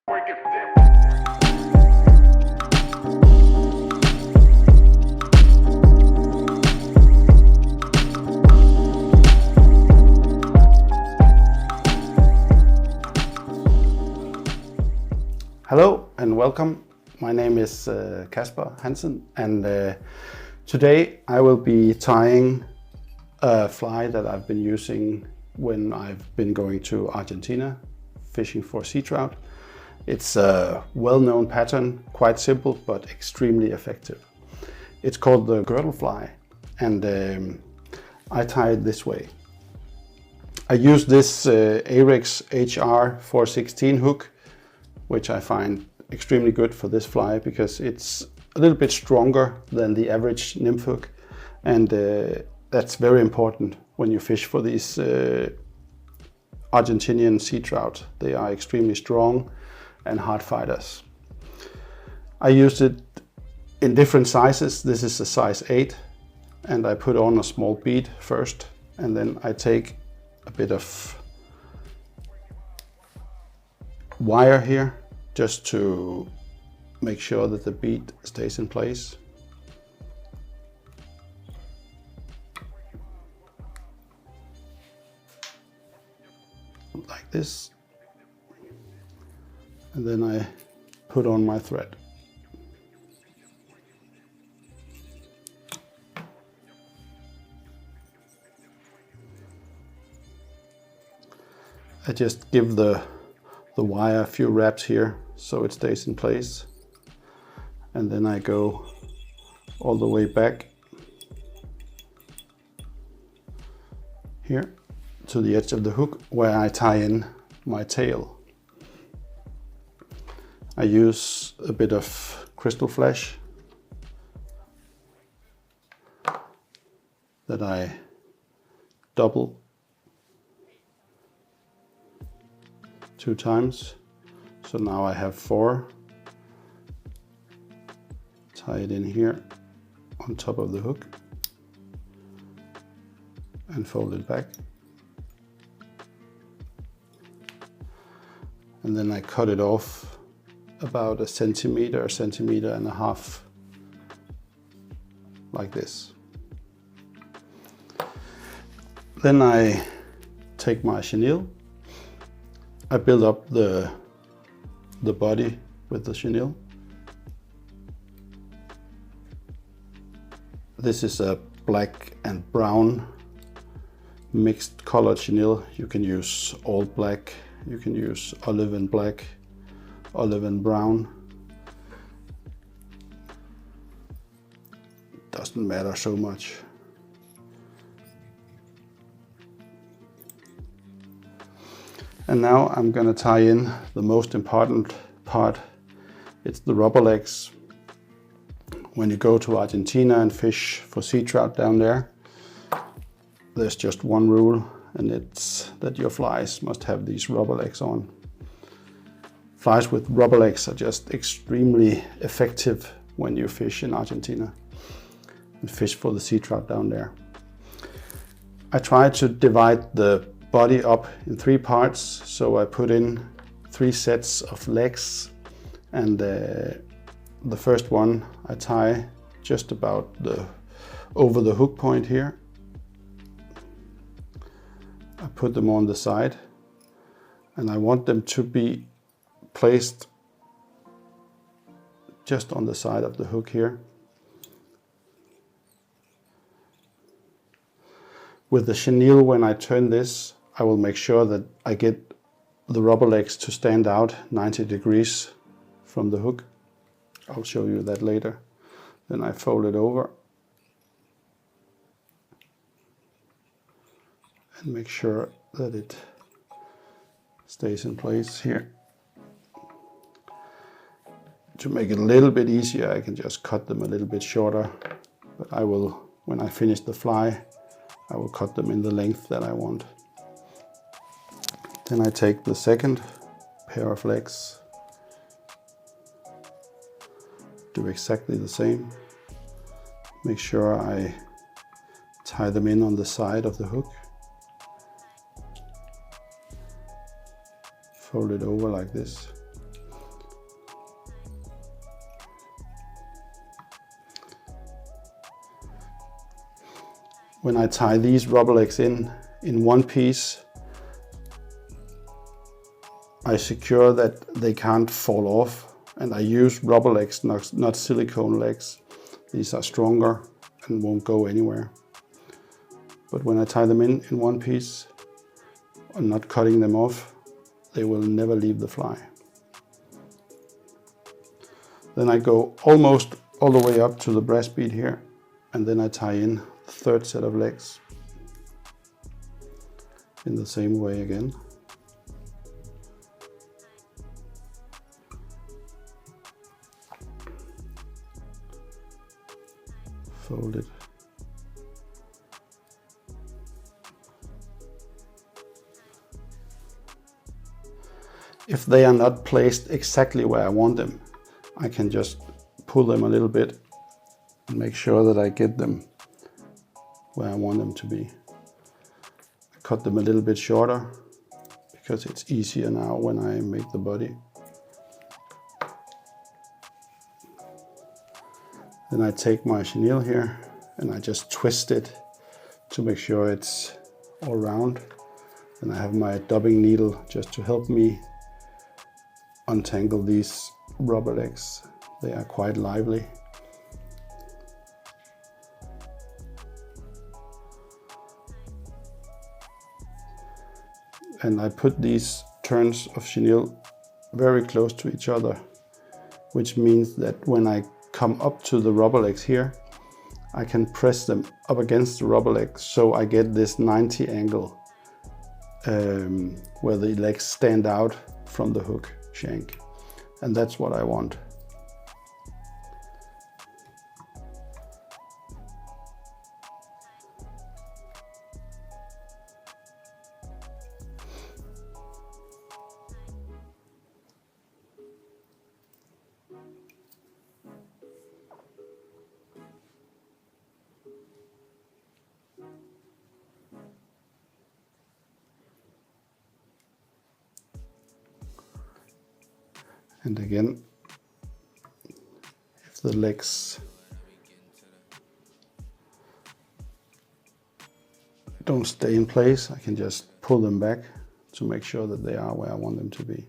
Hello and welcome. My name is Casper Hansen, and today I will be tying a fly that I've been using when I've been going to Argentina fishing for sea trout. It's a well-known pattern, quite simple but extremely effective. It's called the girdle fly, and I tie it this way. I use this Ahrex HR 416 hook, which I find extremely good for this fly because it's a little bit stronger than the average nymph hook, and that's very important when you fish for these Argentinian sea trout. They are extremely strong and hard fighters. I used it in different sizes. This is a size 8, and I put on a small bead first, and then I take a bit of wire here just to make sure that the bead stays in place. Like this. And then I put on my thread. I just give the wire a few wraps here so it stays in place, and then I go all the way back here to the edge of the hook where I tie in my tail. I use a bit of crystal flash that I double 2 times. So now I have 4. Tie it in here on top of the hook and fold it back. And then I cut it off about a centimeter and a half, like this. Then I take my chenille. I build up the body with the chenille. This is a black and brown mixed colored chenille. You can use all black, you can use olive and black, olive and brown. Doesn't matter so much. And now I'm going to tie in the most important part. It's the rubber legs. When you go to Argentina and fish for sea trout down there, there's just one rule, and it's that your flies must have these rubber legs on. Flies with rubber legs are just extremely effective when you fish in Argentina and fish for the sea trout down there. I try to divide the body up in 3 parts, so I put in 3 sets of legs, and the first one I tie just about over the hook point here. I put them on the side, and I want them to be placed just on the side of the hook here. With the chenille, when I turn this, I will make sure that I get the rubber legs to stand out 90 degrees from the hook. I'll show you that later. Then I fold it over and make sure that it stays in place here. To make it a little bit easier, I can just cut them a little bit shorter, but I will, when I finish the fly, I will cut them in the length that I want. Then I take the second pair of legs, do exactly the same. Make sure I tie them in on the side of the hook. Fold it over like this. when I tie these rubber legs in one piece, I secure that they can't fall off, and I use rubber legs, not silicone legs. These are stronger and won't go anywhere. But when I tie them in one piece, I'm not cutting them off, they will never leave the fly. Then I go almost all the way up to the breast bead here, and then I tie in the third set of legs in the same way again. Fold it. If they are not placed exactly where I want them, I can just pull them a little bit and make sure that I get them where I want them to be. I cut them a little bit shorter because it's easier now when I make the body. Then I take my chenille here and I just twist it to make sure it's all round. And I have my dubbing needle just to help me untangle these rubber legs. They are quite lively. And I put these turns of chenille very close to each other, which means that when I come up to the rubber legs here, I can press them up against the rubber legs, so I get this 90 angle where the legs stand out from the hook shank, and that's what I want. And again, if the legs don't stay in place, I can just pull them back to make sure that they are where I want them to be.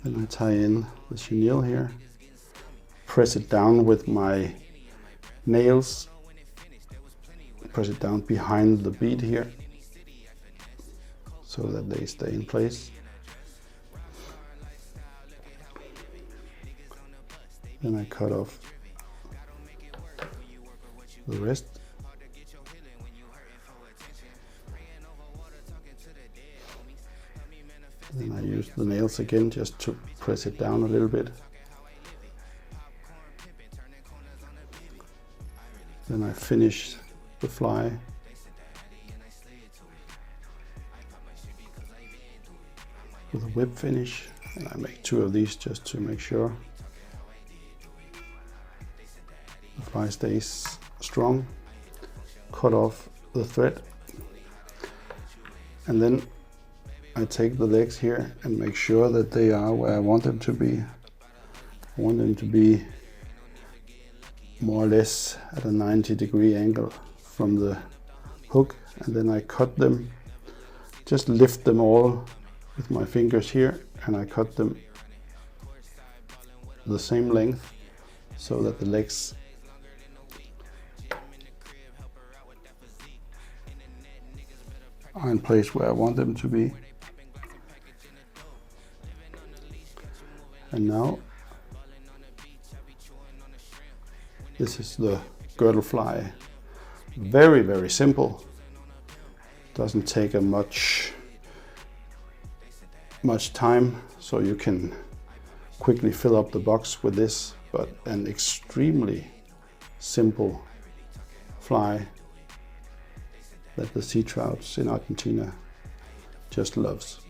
Then I tie in the chenille here. Press it down with my nails, press it down behind the bead here so that they stay in place. Then I cut off the rest. Then I use the nails again just to press it down a little bit. Then I finish the fly with a whip finish, and I make 2 of these just to make sure the fly stays strong. Cut off the thread, and then I take the legs here and make sure that they are where I want them to be. I want them to be more or less at a 90-degree angle from the hook, and then I cut them, just lift them all with my fingers here, and I cut them the same length so that the legs are in place where I want them to be. And now this is the girdle fly. Very, very simple. Doesn't take a much time, so you can quickly fill up the box with this, but an extremely simple fly that the sea trouts in Argentina just loves.